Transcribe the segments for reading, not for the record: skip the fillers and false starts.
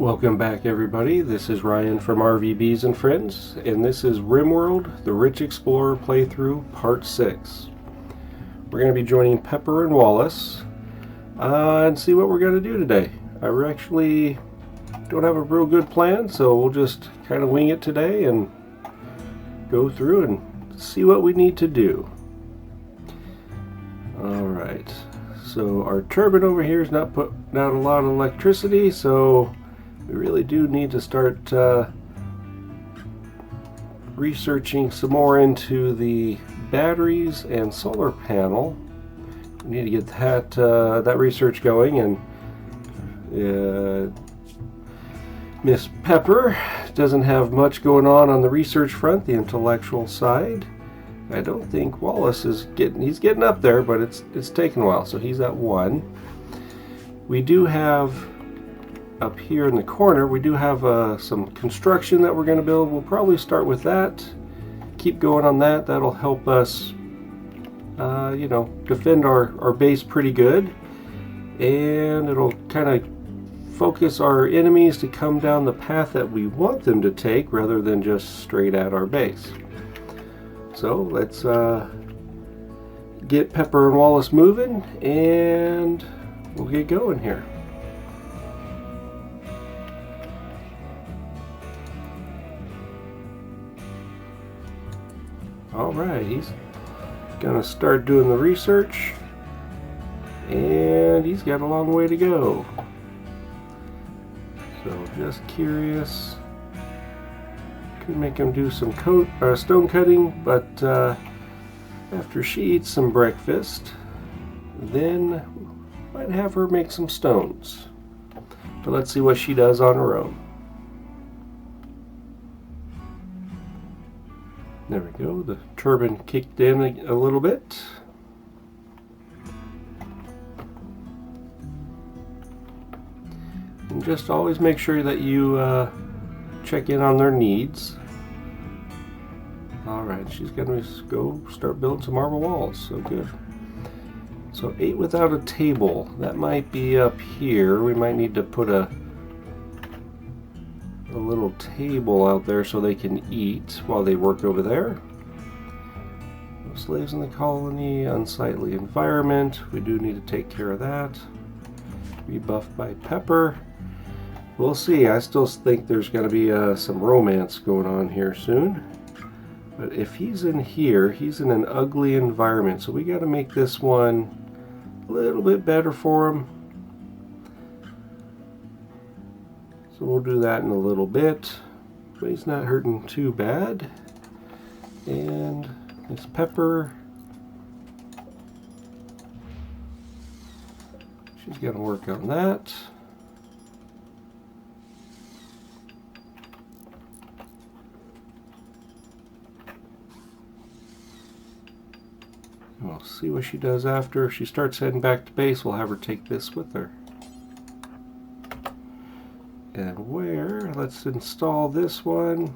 Welcome back, everybody. This is Ryan from RVBs and Friends, and this is Rimworld, the Rich Explorer playthrough, Part 6. We're going to be joining Pepper and Wallace and see what we're going to do today. I actually don't have a real good plan, so we'll just kind of wing it today and go through and see what we need to do. Alright, so our turbine over here is not putting out a lot of electricity, so we really do need to start researching some more into the batteries and solar panel. We need to get that research going, and Miss Pepper doesn't have much going on the research front, the intellectual side. I don't think Wallace is getting up there, but it's taken a while, so he's at 1. We do have up here in the corner, we do have some construction that we're going to build. We'll probably start with that, keep going on that. That'll help us defend our base pretty good, and it'll kind of focus our enemies to come down the path that we want them to take rather than just straight at our base. So let's get Pepper and Wallace moving, and we'll get going here. Alright, he's gonna start doing the research, and he's got a long way to go. So just curious. Could make him do some stone cutting, but after she eats some breakfast, then might have her make some stones. But let's see what she does on her own. There we go, the turbine kicked in a little bit. And just always make sure that you check in on their needs. Alright, she's going to go start building some marble walls, so good. So 8 without a table, that might be up here. We might need to put a little table out there so they can eat while they work over there. No slaves in the colony, unsightly environment, we do need to take care of that. Rebuffed by Pepper. We'll see. I still think there's going to be some romance going on here soon. But if he's in here, he's in an ugly environment, so we got to make this one a little bit better for him. So we'll do that in a little bit, but he's not hurting too bad. And Miss Pepper, she's going to work on that. We'll see what she does after. If she starts heading back to base, we'll have her take this with her. And where? Let's install this one.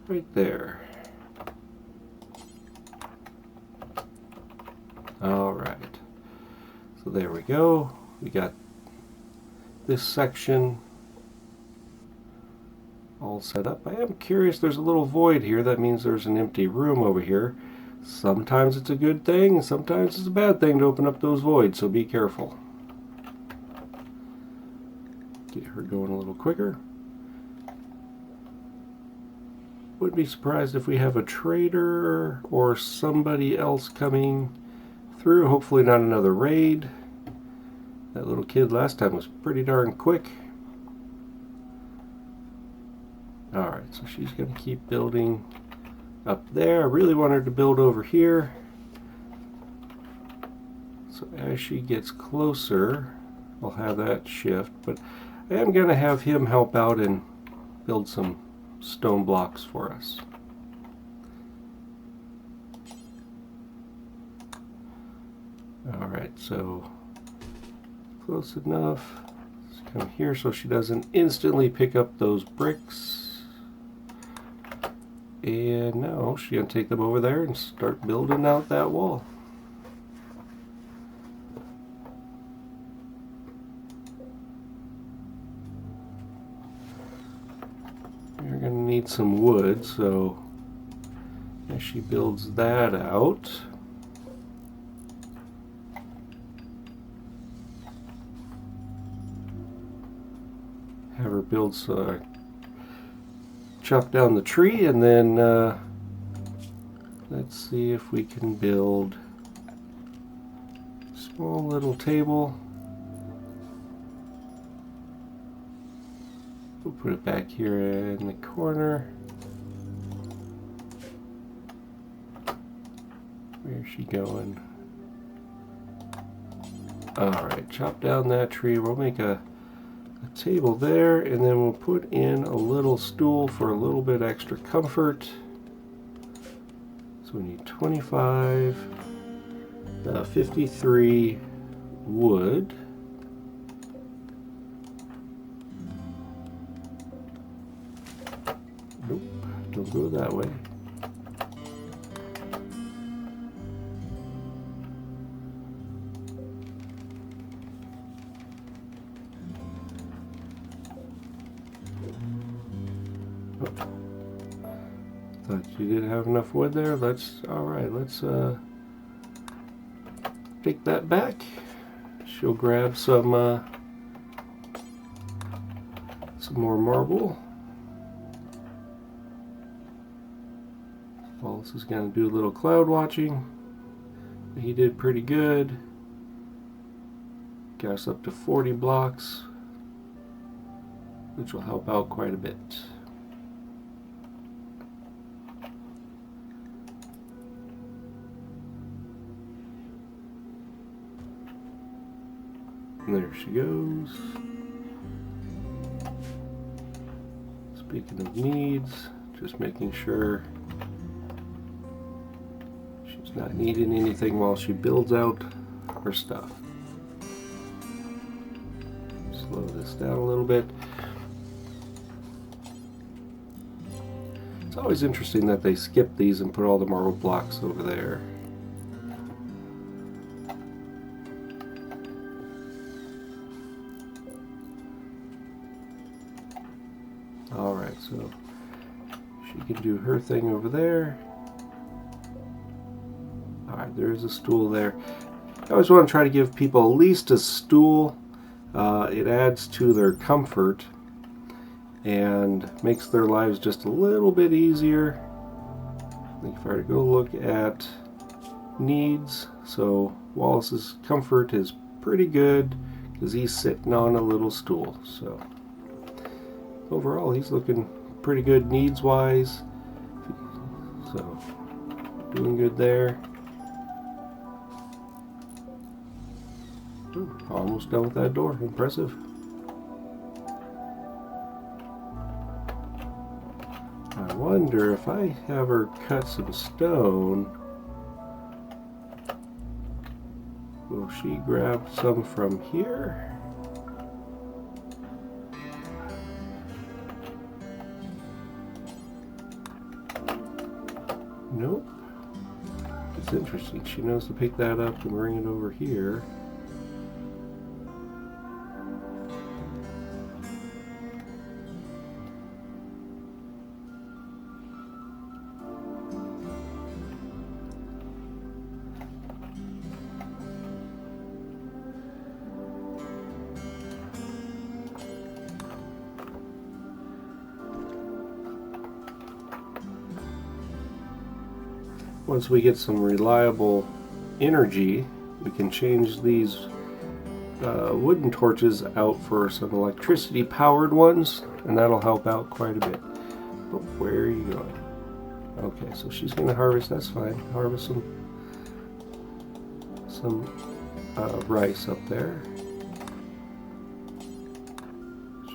Right there. Alright. So there we go. We got this section all set up. I am curious, there's a little void here. That means there's an empty room over here. Sometimes it's a good thing, and sometimes it's a bad thing to open up those voids, so be careful. Get her going a little quicker. Wouldn't be surprised if we have a trader or somebody else coming through. Hopefully not another raid. That little kid last time was pretty darn quick. Alright, so she's going to keep building up there. I really want her to build over here. So as she gets closer, I'll have that shift. But I am going to have him help out and build some stone blocks for us. Alright, so close enough. Let's come here so she doesn't instantly pick up those bricks. And now she's going to take them over there and start building out that wall. need some wood, so as she builds that out, have her build chop down the tree, and then let's see if we can build a small little table. We'll put it back here in the corner. Where's she going? Alright, chop down that tree. We'll make a table there, and then we'll put in a little stool for a little bit extra comfort. So we need 25, 53 wood. Nope, don't go that way. Thought you didn't have enough wood there. Alright, let's take that back. She'll grab some more marble. Wallace is going to do a little cloud watching. He did pretty good. Got us up to 40 blocks, which will help out quite a bit. And there she goes. Speaking of needs, just making sure she's not needing anything while she builds out her stuff. Slow this down a little bit. It's always interesting that they skip these and put all the marble blocks over there. Alright, so she can do her thing over there. Alright, there's a stool there. I always want to try to give people at least a stool. It adds to their comfort and makes their lives just a little bit easier. I think if I were to go look at needs, so Wallace's comfort is pretty good because he's sitting on a little stool. So overall, he's looking pretty good needs wise. So doing good there. Ooh, almost done with that door. Impressive. I wonder if I have her cut some stone, will she grab some from here? Nope. It's interesting. She knows to pick that up and bring it over here. Once we get some reliable energy, we can change these wooden torches out for some electricity powered ones, and that'll help out quite a bit. But where are you going? Okay, so she's going to harvest, that's fine. Harvest some rice up there.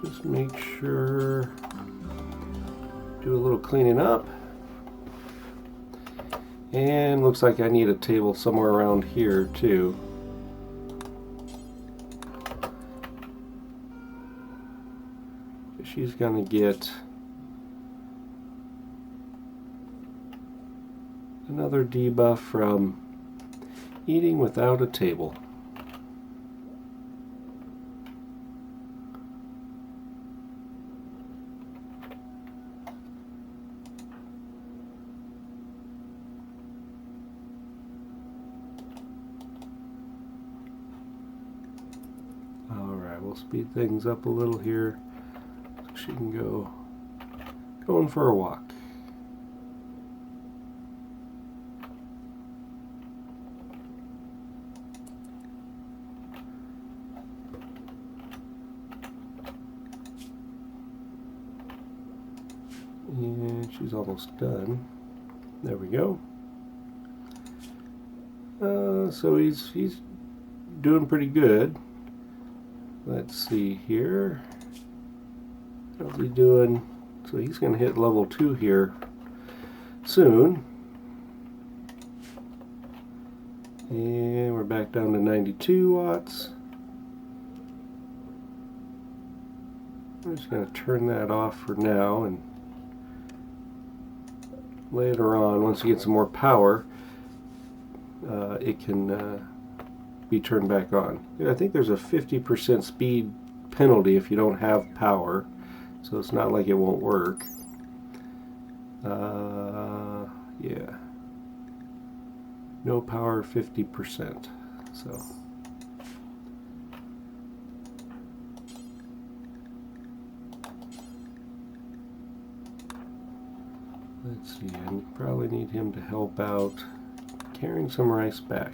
Just make sure, do a little cleaning up. And looks like I need a table somewhere around here too. She's gonna get another debuff from eating without a table. We'll speed things up a little here so she can go going for a walk. And she's almost done. There we go. So he's doing pretty good. Let's see here. How's he doing? So he's going to hit level 2 here soon. And we're back down to 92 watts. I'm just going to turn that off for now, and later on, once you get some more power, it can be turned back on. I think there's a 50% speed penalty if you don't have power, so it's not like it won't work. Yeah. No power, 50%. So. Let's see, I probably need him to help out carrying some rice back.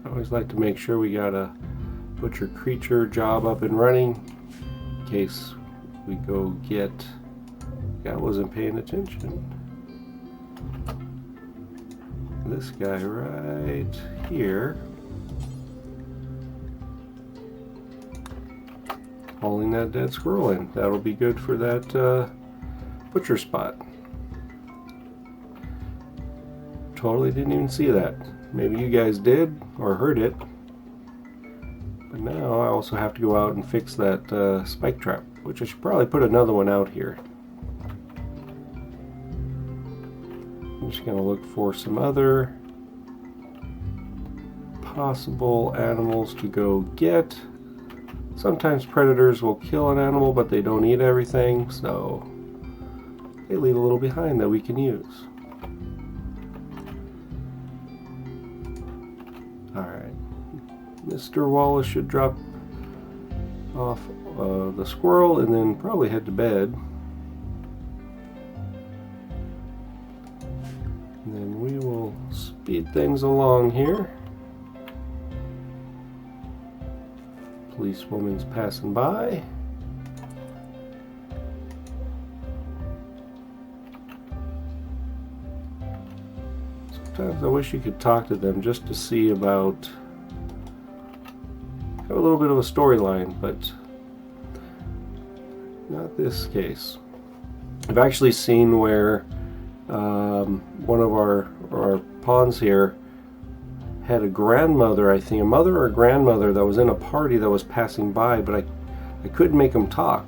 I always like to make sure we got a butcher creature job up and running in case we go get. I wasn't paying attention. This guy right here, hauling that dead squirrel in. That'll be good for that butcher spot. Totally didn't even see that. Maybe you guys did or heard it. But now I also have to go out and fix that spike trap, which I should probably put another one out here. I'm just going to look for some other possible animals to go get. Sometimes predators will kill an animal, but they don't eat everything, so they leave a little behind that we can use. Alright, Mr. Wallace should drop off the squirrel and then probably head to bed. And then we will speed things along here. Policewoman's passing by. Sometimes I wish you could talk to them just to see about, have a little bit of a storyline, but not this case. I've actually seen where one of our pawns here had a grandmother, I think, a mother or a grandmother that was in a party that was passing by, but I couldn't make them talk.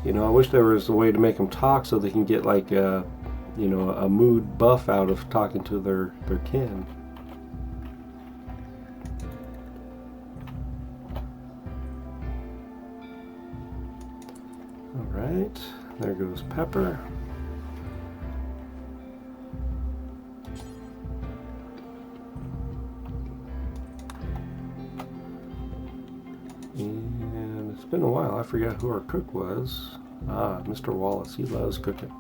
You know, I wish there was a way to make them talk so they can get like a, you know, a mood buff out of talking to their kin. All right, there goes Pepper. And it's been a while, I forgot who our cook was. Ah, Mr. Wallace, he loves cooking.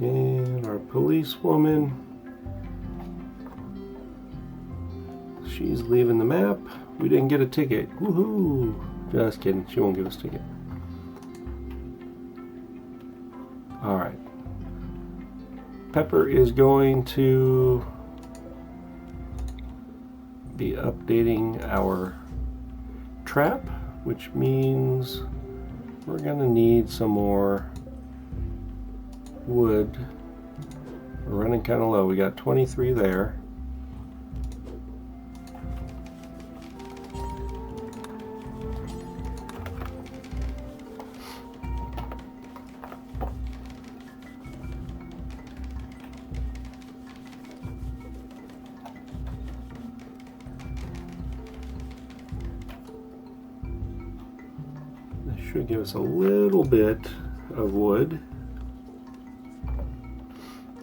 And our policewoman, she's leaving the map. We didn't get a ticket. Woohoo! Just kidding. She won't give us a ticket. Alright. Pepper is going to be updating our trap, which means we're going to need some more wood. We're running kind of low. We got 23 there. This should give us a little bit of wood.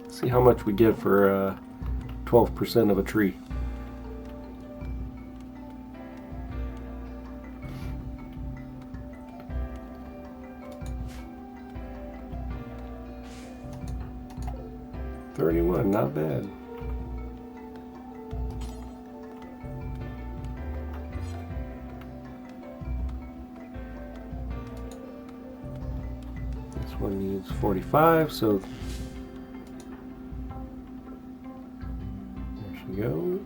See how much we get for 12% of a tree. $31, not bad. This one needs 45, so goes.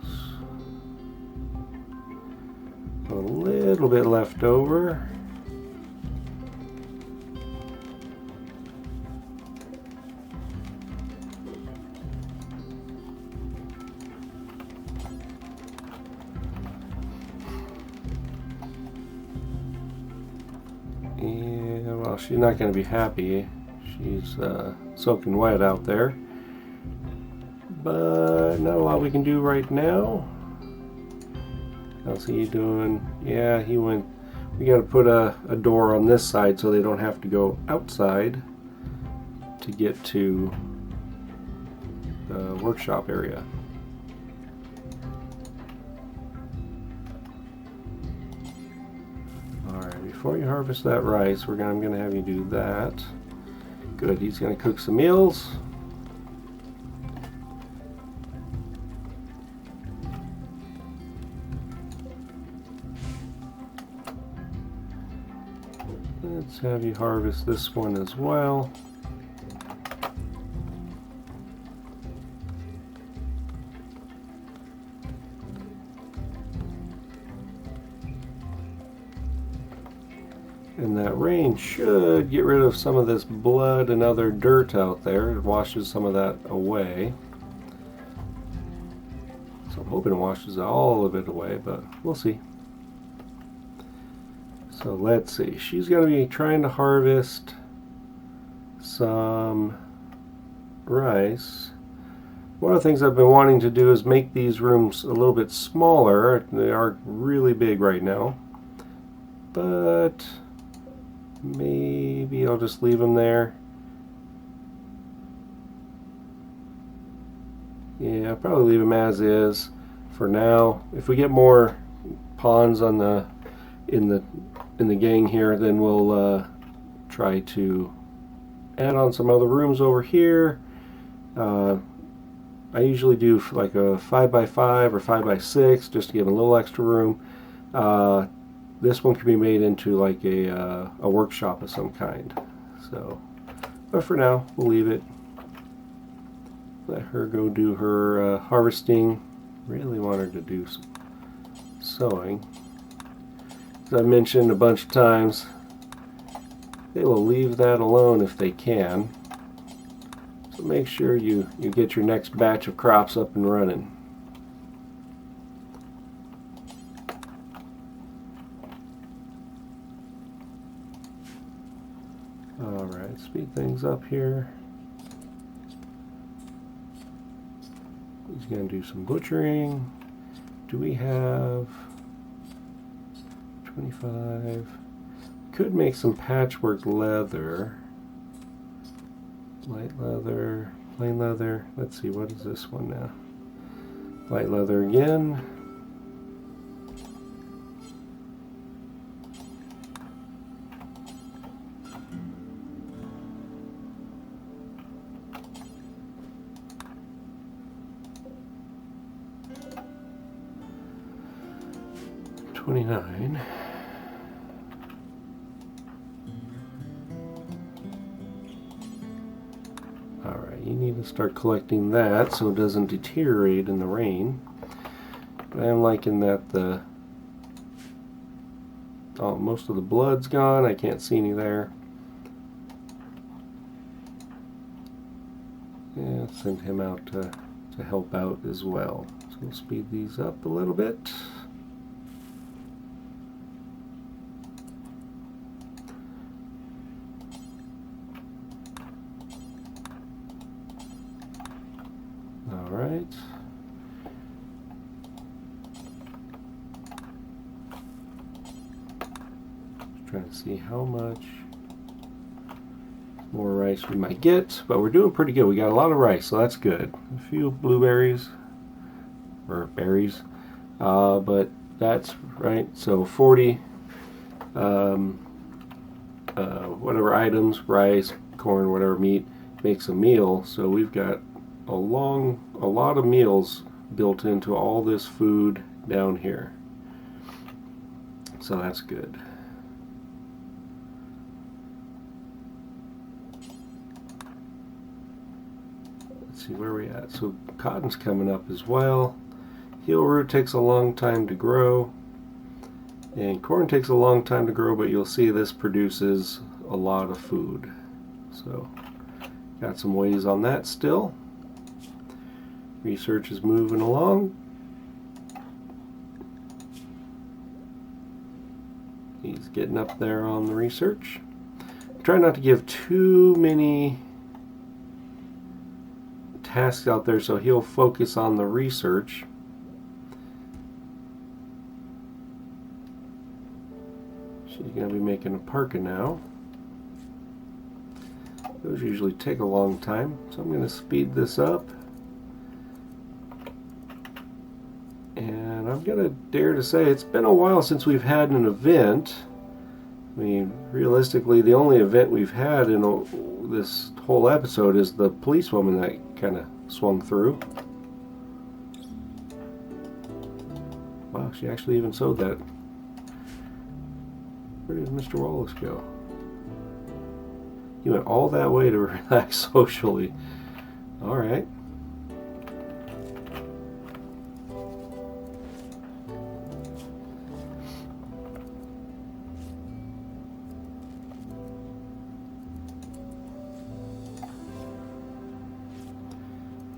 A little bit left over. And well, she's not going to be happy. She's soaking wet out there. But not a lot we can do right now. How's he doing? Yeah, he went. We got to put a door on this side so they don't have to go outside to get to the workshop area. Alright, before you harvest that rice, I'm going to have you do that. Good, he's going to cook some meals. Let's have you harvest this one as well. And that rain should get rid of some of this blood and other dirt out there. It washes some of that away. So I'm hoping it washes all of it away, but we'll see. So let's see, she's going to be trying to harvest some rice. One of the things I've been wanting to do is make these rooms a little bit smaller. They are really big right now, but maybe I'll just leave them there. Yeah, I'll probably leave them as is for now. If we get more pawns on the in the gang here, then we'll try to add on some other rooms over here. I usually do like a 5x5 or 5x6 just to give a little extra room. This one can be made into like a workshop of some kind. So, but for now, we'll leave it. Let her go do her harvesting. Really want her to do some sewing. As I mentioned a bunch of times, they will leave that alone if they can. So make sure you get your next batch of crops up and running. Alright, speed things up here. He's going to do some butchering. Do we have 25? Could make some patchwork leather. Light leather, plain leather. Let's see, what is this one now? Light leather again. $29. need to start collecting that so it doesn't deteriorate in the rain. But I am liking that most of the blood's gone. I can't see any there. And send him out to help out as well. So we'll speed these up a little bit. All right. Just trying to see how much more rice we might get, but we're doing pretty good. We got a lot of rice, so that's good. A few blueberries or berries, but that's right. So 40 whatever items, rice, corn, whatever meat makes a meal. So we've got a lot of meals built into all this food down here. So that's good. See where we at. So cotton's coming up as well. Heel root takes a long time to grow, and corn takes a long time to grow, but you'll see this produces a lot of food. So got some ways on that still. Research is moving along. He's getting up there on the research. Try not to give too many tasks out there, so he'll focus on the research. She's going to be making a parka now. Those usually take a long time, so I'm going to speed this up. And I'm going to dare to say it's been a while since we've had an event. I mean, realistically, the only event we've had in this whole episode is the policewoman that kind of swung through. Wow, she actually even sewed that. Where did Mr. Wallace go? He went all that way to relax socially. Alright.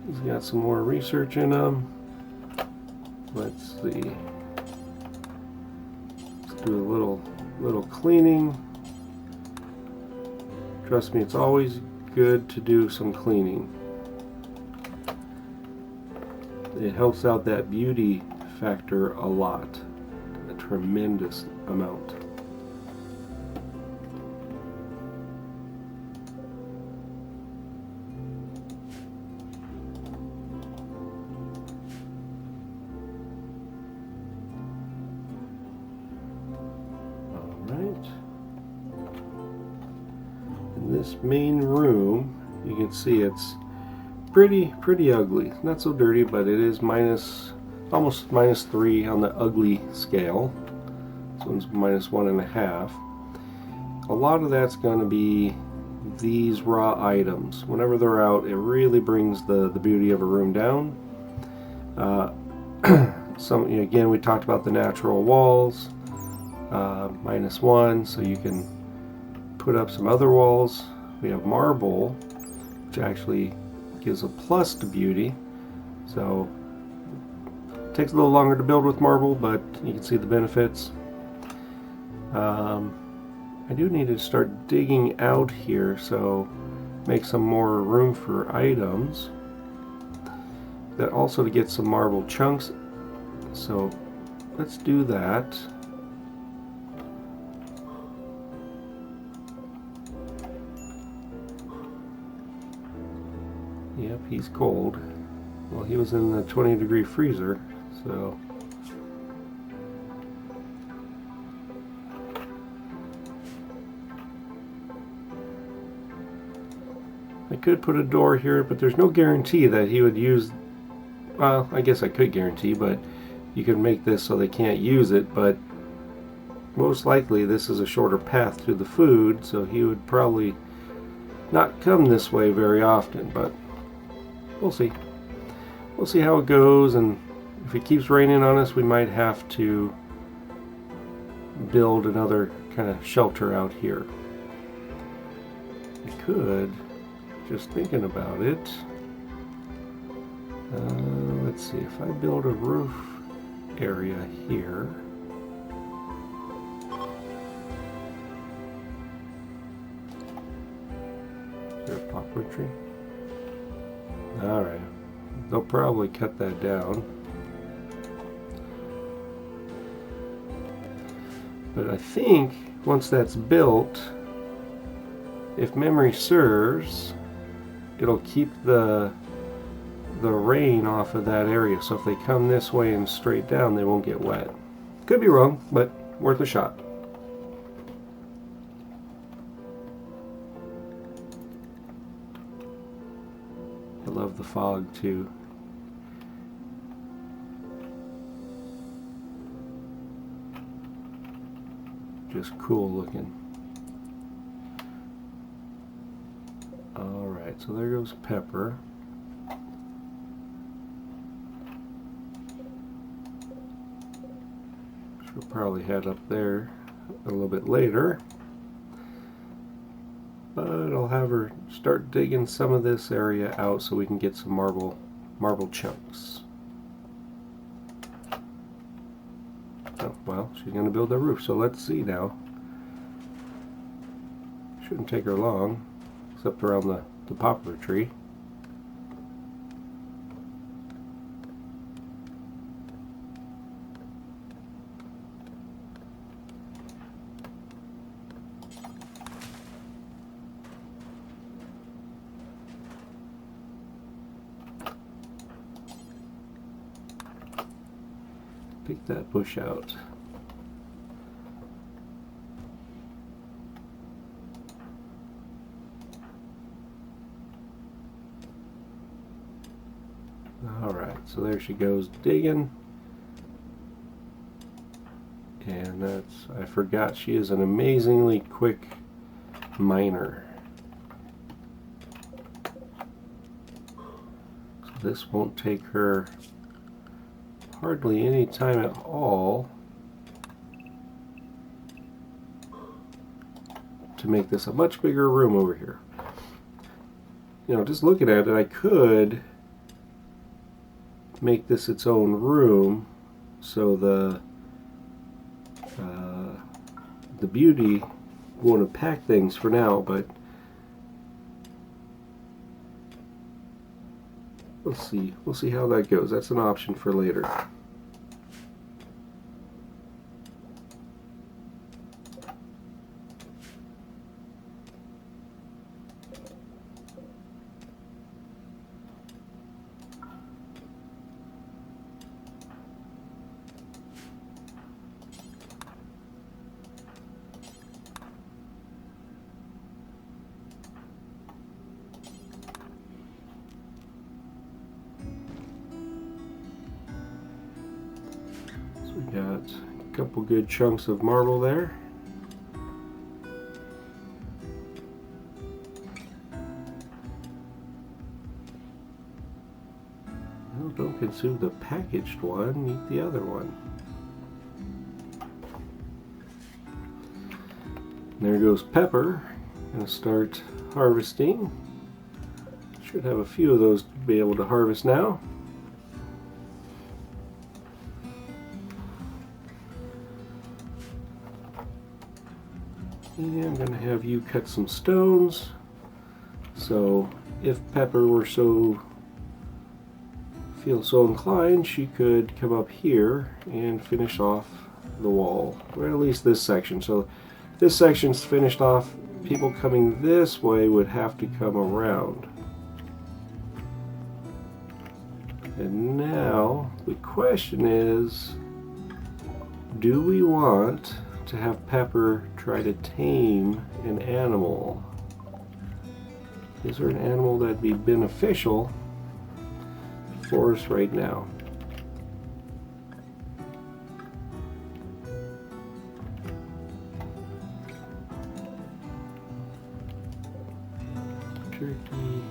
He's got some more research in him. Let's see. Let's do a little cleaning. Trust me, it's always good to do some cleaning. It helps out that beauty factor a lot. A tremendous amount. This main room, you can see it's pretty ugly. Not so dirty, but it is almost -3 on the ugly scale. This one's -1.5. A lot of that's going to be these raw items. Whenever they're out, it really brings the beauty of a room down. Again, we talked about the natural walls, -1, so you can put up some other walls. We have marble, which actually gives a plus to beauty. So it takes a little longer to build with marble, but you can see the benefits. I do need to start digging out here, so make some more room for items. That also to get some marble chunks. So let's do that. Yep, he's cold. Well, he was in the 20-degree freezer, so. I could put a door here, but there's no guarantee that he would use. Well, I guess I could guarantee, but you could make this so they can't use it, but most likely this is a shorter path to the food, so he would probably not come this way very often, but we'll see. We'll see how it goes, and if it keeps raining on us, we might have to build another kind of shelter out here. I could, just thinking about it, let's see, if I build a roof area here, is there a poplar tree? Alright, they'll probably cut that down. But I think once that's built, if memory serves, it'll keep the rain off of that area. So if they come this way and straight down, they won't get wet. Could be wrong, but worth a shot. I love the fog too. Just cool looking. Alright, so there goes Pepper. She'll probably head up there a little bit later. But I'll have her start digging some of this area out so we can get some marble chunks. Oh, well, she's going to build the roof, so let's see now. Shouldn't take her long, except around the poplar tree. Pick that bush out. Alright, so there she goes digging. And that's, I forgot, she is an amazingly quick miner. So this won't take her hardly any time at all to make this a much bigger room over here. You know, just looking at it, I could make this its own room, so the beauty won't have packed things for now, but we'll see how that goes. That's an option for later. We got a couple good chunks of marble there. No, don't consume the packaged one, eat the other one. And there goes Pepper. Gonna start harvesting. Should have a few of those to be able to harvest now. And I'm going to have you cut some stones, so if Pepper were feel so inclined, she could come up here and finish off the wall, or at least this section. So this section's finished off. People coming this way would have to come around. And now the question is, do we want to have Pepper try to tame an animal? Is there an animal that'd be beneficial for us right now? Turkey.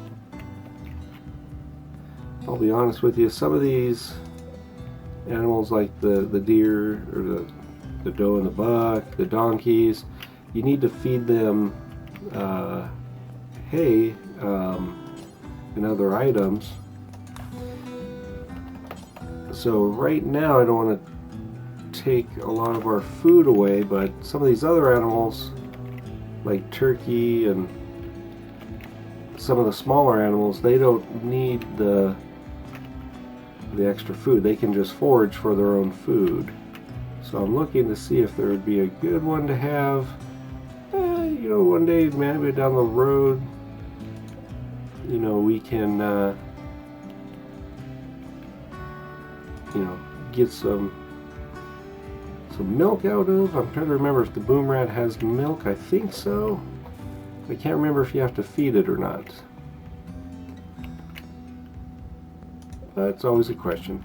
I'll be honest with you, some of these animals like the deer or the doe and the buck, the donkeys, you need to feed them hay and other items. So right now I don't want to take a lot of our food away, but some of these other animals like turkey and some of the smaller animals, they don't need the extra food. They can just forage for their own food. So I'm looking to see if there would be a good one to have. You know, one day maybe down the road, you know, we can you know, get some milk out of. I'm trying to remember if the boom rat has milk. I think so. I can't remember if you have to feed it or not. That's always a question.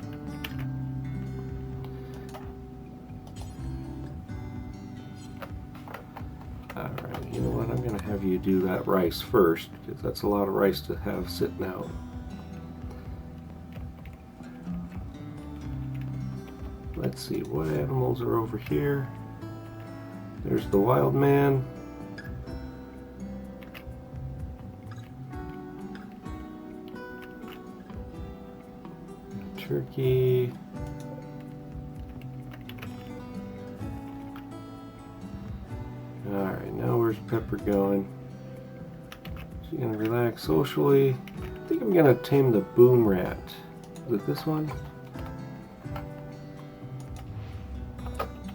Alright, you know what? I'm going to have you do that rice first, because that's a lot of rice to have sitting out. Let's see, what animals are over here? There's the wild man. Turkey. Alright, now where's Pepper going? She's gonna relax socially. I think I'm gonna tame the boom rat. Is it this one?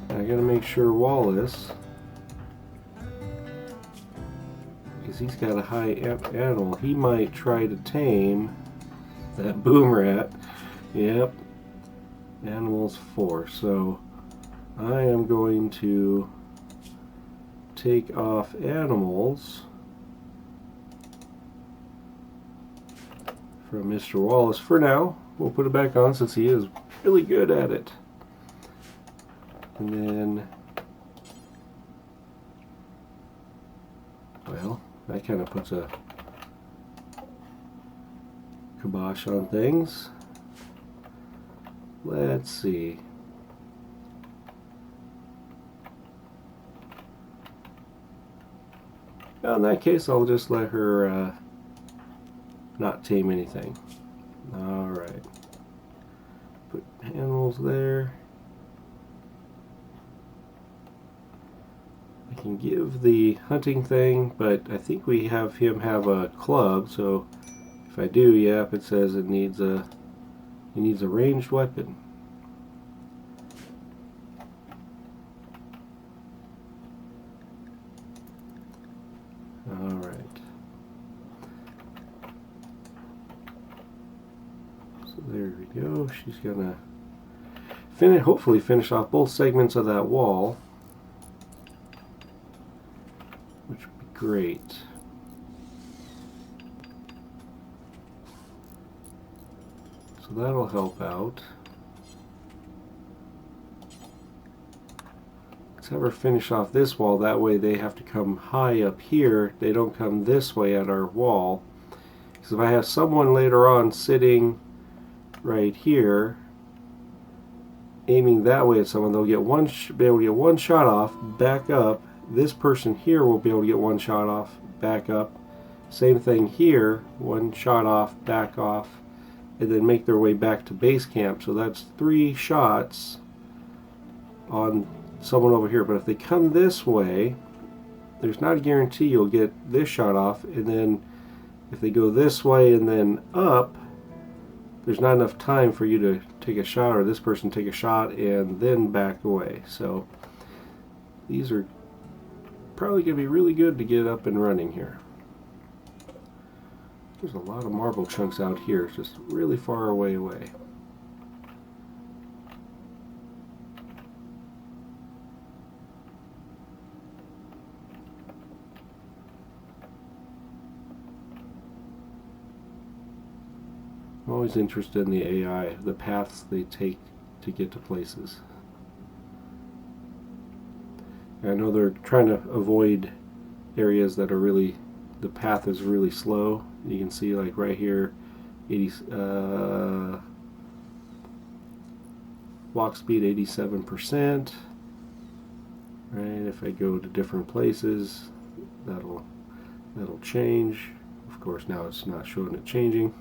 I gotta make sure Wallace, because he's got a high animal, he might try to tame that boom rat. Yep, animals 4. So I am going to take off animals from Mr. Wallace for now. We'll put it back on since he is really good at it. And then, well, that kind of puts a kibosh on things. Let's see. Well, in that case, I'll just let her not tame anything. Alright. Put animals there. I can give the hunting thing, but I think we have him have a club, so if I do, yep, it says it needs a ranged weapon. Alright. So there we go. She's gonna hopefully finish off both segments of that wall, which would be great. So that'll help out. Let's have her finish off this wall. That way they have to come high up here. They don't come this way at our wall. Because if I have someone later on sitting right here, aiming that way at someone, they'll get be able to get one shot off, back up. This person here will be able to get one shot off, back up. Same thing here, one shot off, back off, and then make their way back to base camp. So that's 3 shots on someone over here. But if they come this way, there's not a guarantee you'll get this shot off, and then if they go this way and then up, there's not enough time for you to take a shot, or this person take a shot and then back away. So these are probably going to be really good to get up and running here. There's a lot of marble chunks out here. It's just really far away. I'm always interested in the AI, the paths they take to get to places. I know they're trying to avoid areas that are really, the path is really slow. You can see like right here, 80, walk speed 87%. Right, if I go to different places, that'll change. Of course, now it's not showing it changing.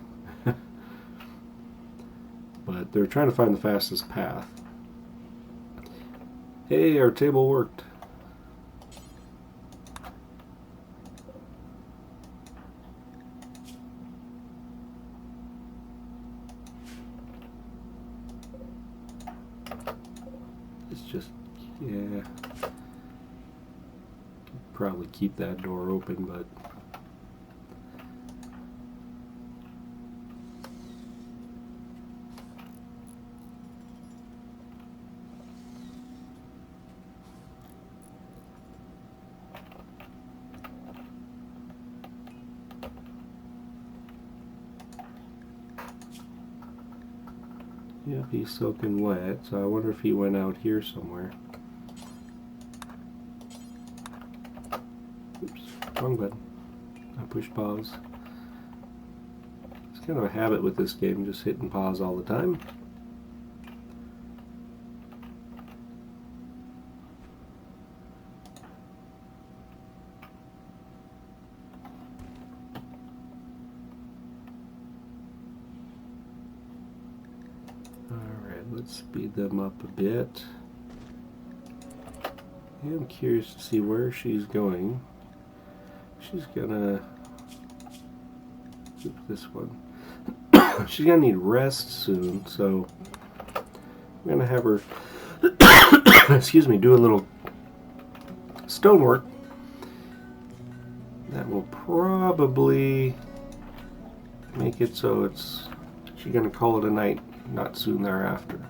But they're trying to find the fastest path. Hey, our table worked. It's just, yeah. Probably keep that door open, but yeah, he's soaking wet, so I wonder if he went out here somewhere. Oops, wrong button. I pushed pause. It's kind of a habit with this game, just hitting pause all the time. Alright, let's speed them up a bit. I'm curious to see where she's going. She's gonna... this one. She's gonna need rest soon, so I'm gonna have her excuse me, do a little stonework. That will probably make it so she's gonna call it a night not soon thereafter.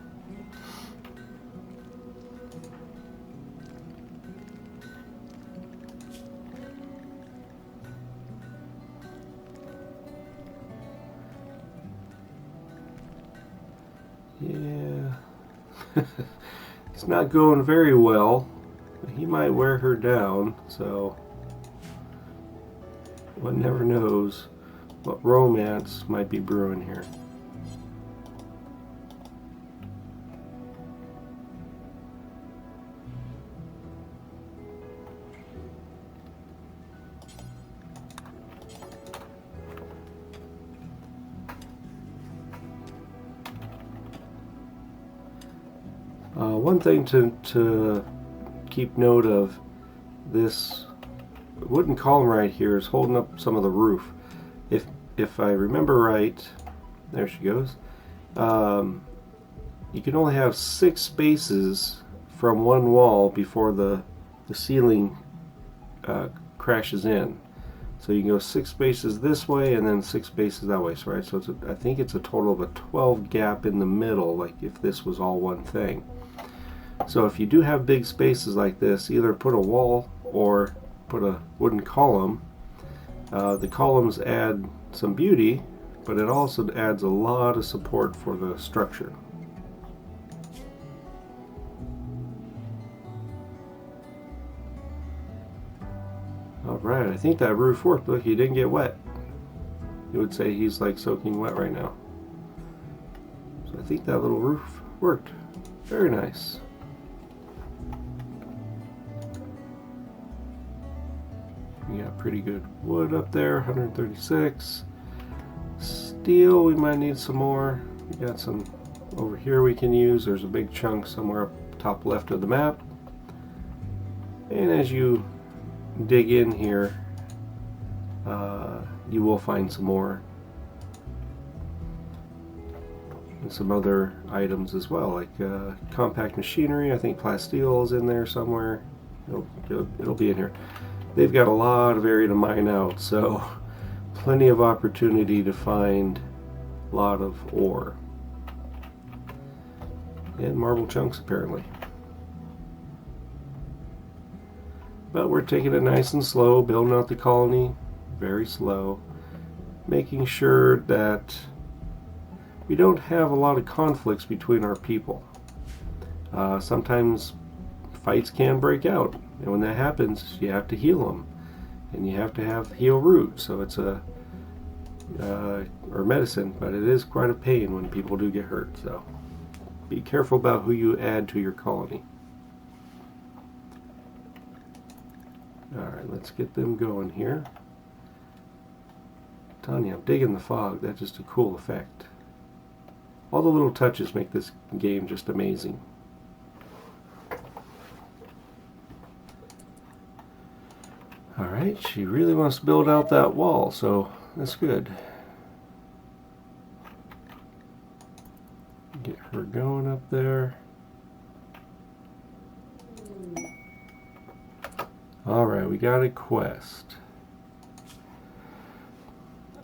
Yeah, it's not going very well. He might wear her down, so one never knows what romance might be brewing here. One thing to keep note of, this wooden column right here is holding up some of the roof. If I remember right, there she goes. You can only have 6 spaces from one wall before the ceiling crashes in. So you can go 6 spaces this way and then 6 spaces that way. So, right, so I think it's a total of a 12 gap in the middle, like if this was all one thing. So if you do have big spaces like this, either put a wall or put a wooden column. The columns add some beauty, but it also adds a lot of support for the structure. Alright, I think that roof worked. Look, he didn't get wet. You would say he's like soaking wet right now. So I think that little roof worked. Very nice. We got pretty good wood up there, 136. Steel, we might need some more. We got some over here we can use. There's a big chunk somewhere up top left of the map. And as you dig in here, you will find some more. And some other items as well, like compact machinery. I think plasteel is in there somewhere. It'll be in here. They've got a lot of area to mine out, so plenty of opportunity to find a lot of ore. And marble chunks, apparently. But we're taking it nice and slow, building out the colony very slow, making sure that we don't have a lot of conflicts between our people. Sometimes fights can break out, and when that happens, you have to heal them, and you have to have heal root. So it's or medicine, but it is quite a pain when people do get hurt, so be careful about who you add to your colony. Alright, let's get them going here. Tanya, I'm digging the fog. That's just a cool effect. All the little touches make this game just amazing. Alright, she really wants to build out that wall, so that's good. Get her going up there. Alright, we got a quest.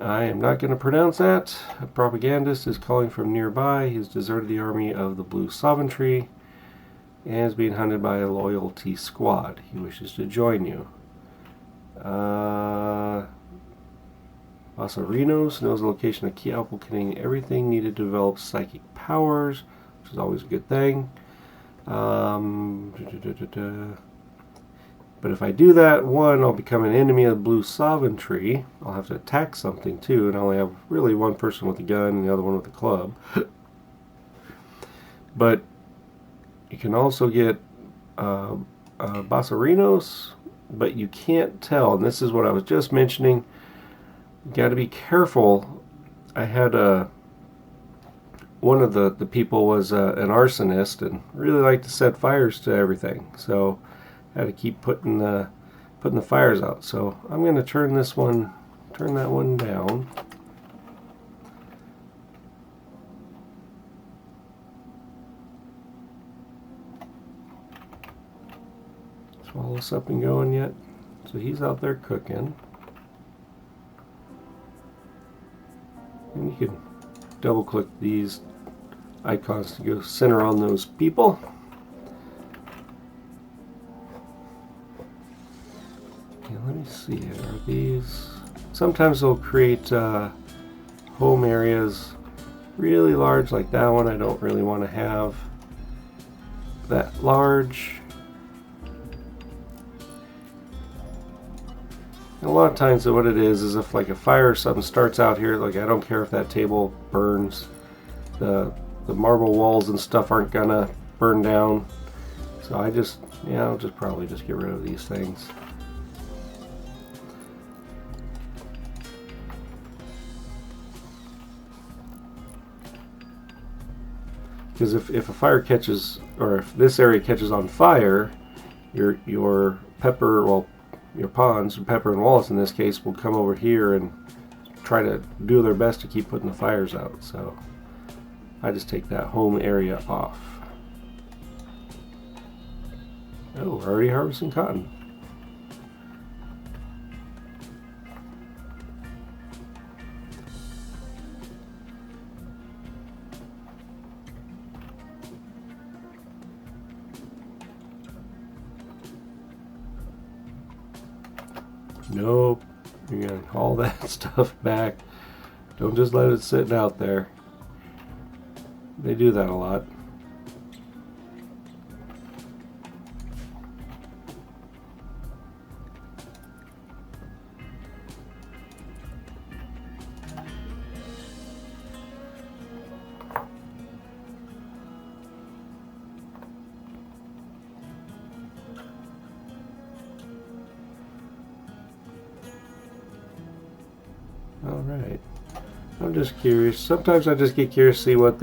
I am not going to pronounce that. A propagandist is calling from nearby. He's deserted the army of the Blue Sovereignty and is being hunted by a loyalty squad. He wishes to join you. Basarinos knows the location of key apple containing everything needed to develop psychic powers, which is always a good thing. But if I do that, one, I'll become an enemy of the Blue Sovereignty. I'll have to attack something too, and I only have really one person with a gun and the other one with a club. But you can also get Basarinos, but you can't tell, and this is what I was just mentioning. You got to be careful. I had one of the people was an arsonist and really liked to set fires to everything, so I had to keep putting the fires out. So I'm going to turn that one down. Is Wallace up and going yet? So he's out there cooking. And you can double click these icons to go center on those people. Okay, let me see here. Are these... Sometimes they'll create home areas really large, like that one. I don't really want to have that large. And a lot of times what it is if like a fire or something starts out here, like I don't care if that table burns, the marble walls and stuff aren't gonna burn down. So I'll just probably just get rid of these things. Because if a fire catches, or if this area catches on fire, your pepper, well, your pawns, Pepper and Wallace in this case, will come over here and try to do their best to keep putting the fires out. So I just take that home area off. Oh, we're already harvesting cotton. Nope, you're gonna haul that stuff back. Don't just let it sitting out there. They do that a lot. Alright, I'm just curious. Sometimes I just get curious to see what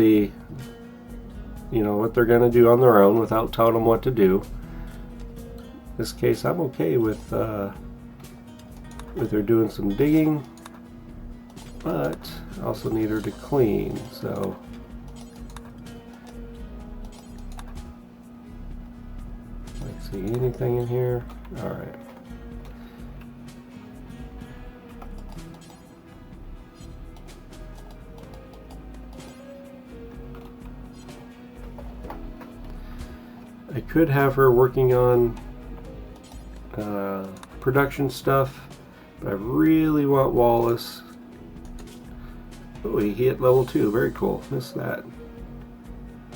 what they're going to do on their own without telling them what to do. In this case, I'm okay with her doing some digging, but I also need her to clean, so let's see, anything in here? Alright. I could have her working on production stuff, but I really want Wallace. Oh, he hit level 2. Very cool. Missed that.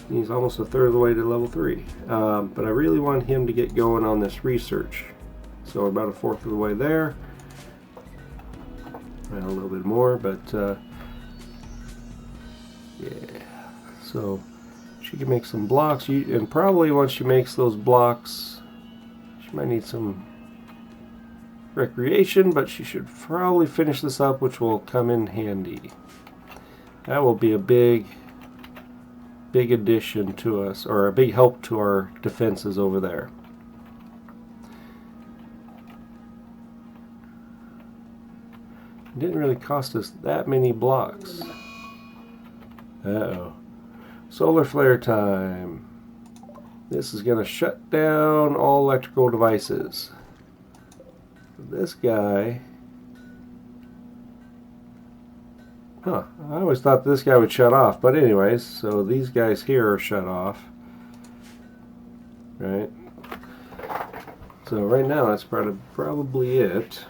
He's almost a third of the way to level 3. But I really want him to get going on this research. So we're about a fourth of the way there. Well, a little bit more, but yeah. So she can make some blocks, and probably once she makes those blocks, she might need some recreation, but she should probably finish this up, which will come in handy. That will be a big addition to us, or a big help to our defenses over there. It didn't really cost us that many blocks. Uh-oh. Solar flare time. This is going to shut down all electrical devices. This guy... Huh, I always thought this guy would shut off, but anyways, so these guys here are shut off. Right? So right now that's probably it.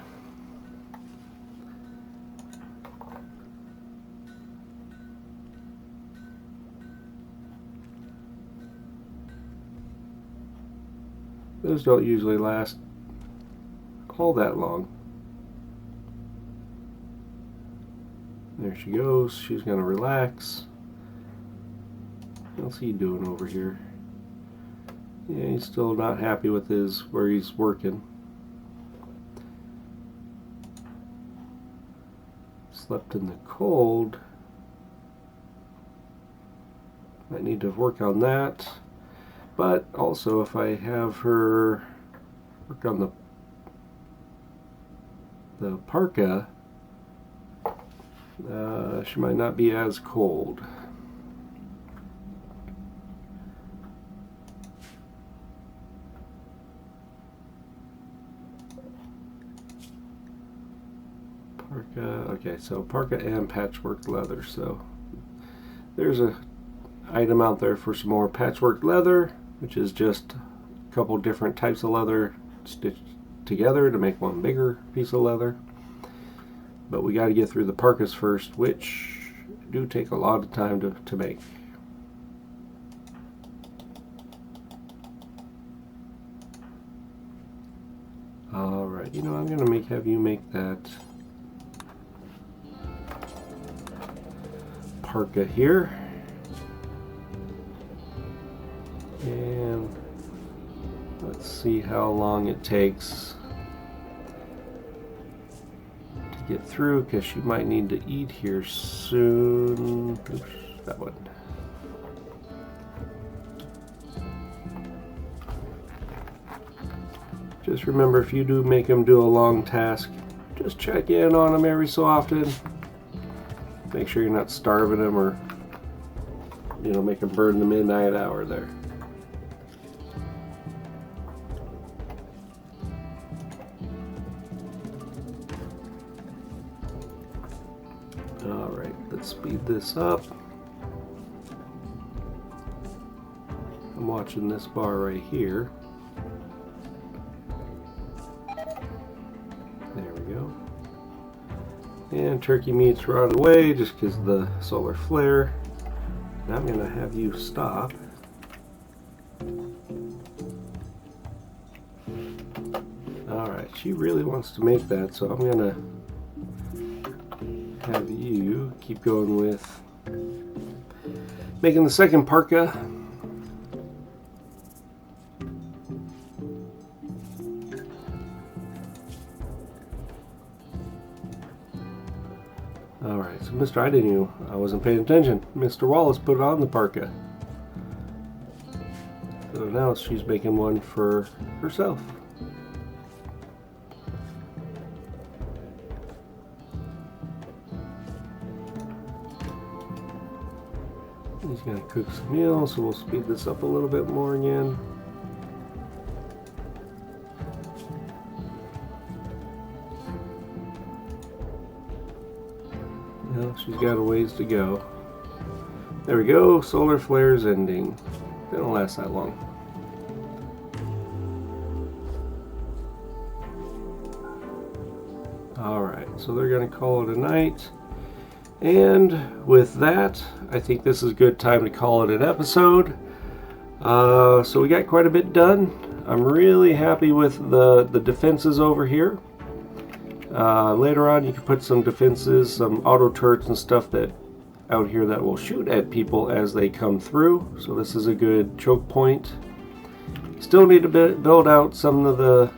Those don't usually last all that long. There she goes. She's going to relax. What's he doing over here? Yeah, he's still not happy with where he's working. Slept in the cold. Might need to work on that. But also, if I have her work on the parka, she might not be as cold. Parka, okay, so parka and patchwork leather. So there's a item out there for some more patchwork leather, which is just a couple different types of leather stitched together to make one bigger piece of leather. But we got to get through the parkas first, which do take a lot of time to make. Alright, you know, I'm going to have you make that parka here. And let's see how long it takes to get through, because she might need to eat here soon. Oops, that one. Just remember, if you do make them do a long task, just check in on them every so often. Make sure you're not starving them or, you know, make them burn the midnight hour there. Alright, let's speed this up. I'm watching this bar right here. There we go. And turkey meat's right away just because of the solar flare. Now I'm going to have you stop. Alright, she really wants to make that, so I'm going to have you keep going with making the second parka. Alright, so I wasn't paying attention. Mr. Wallace put on the parka. So now she's making one for herself. He's going to cook some meals, so we'll speed this up a little bit more again. Well, she's got a ways to go. There we go, solar flare's ending. They don't last that long. Alright, so they're going to call it a night. And with that, I think this is a good time to call it an episode. So we got quite a bit done. I'm really happy with the defenses over here. Later on, you can put some defenses, some auto turrets and stuff that out here that will shoot at people as they come through. So this is a good choke point. Still need to build out some of the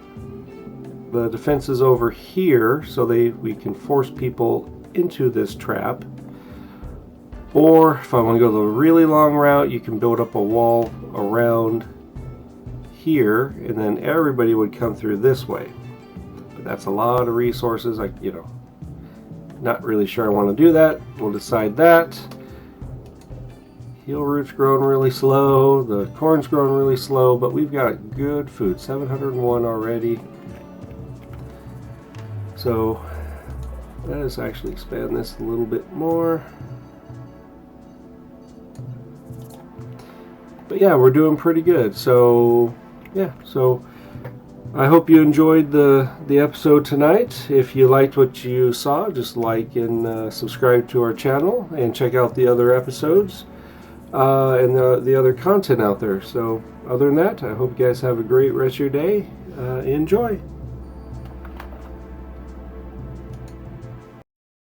defenses over here so we can force people into this trap. Or if I want to go the really long route, you can build up a wall around here, and then everybody would come through this way. But that's a lot of resources. Not really sure I want to do that. We'll decide that. Heel root's growing really slow. The corn's growing really slow, but we've got good food. 701 already. So let us actually expand this a little bit more. But yeah, we're doing pretty good. So yeah, so I hope you enjoyed the episode tonight. If you liked what you saw, just like and subscribe to our channel and check out the other episodes and the other content out there. So other than that, I hope you guys have a great rest of your day. Enjoy.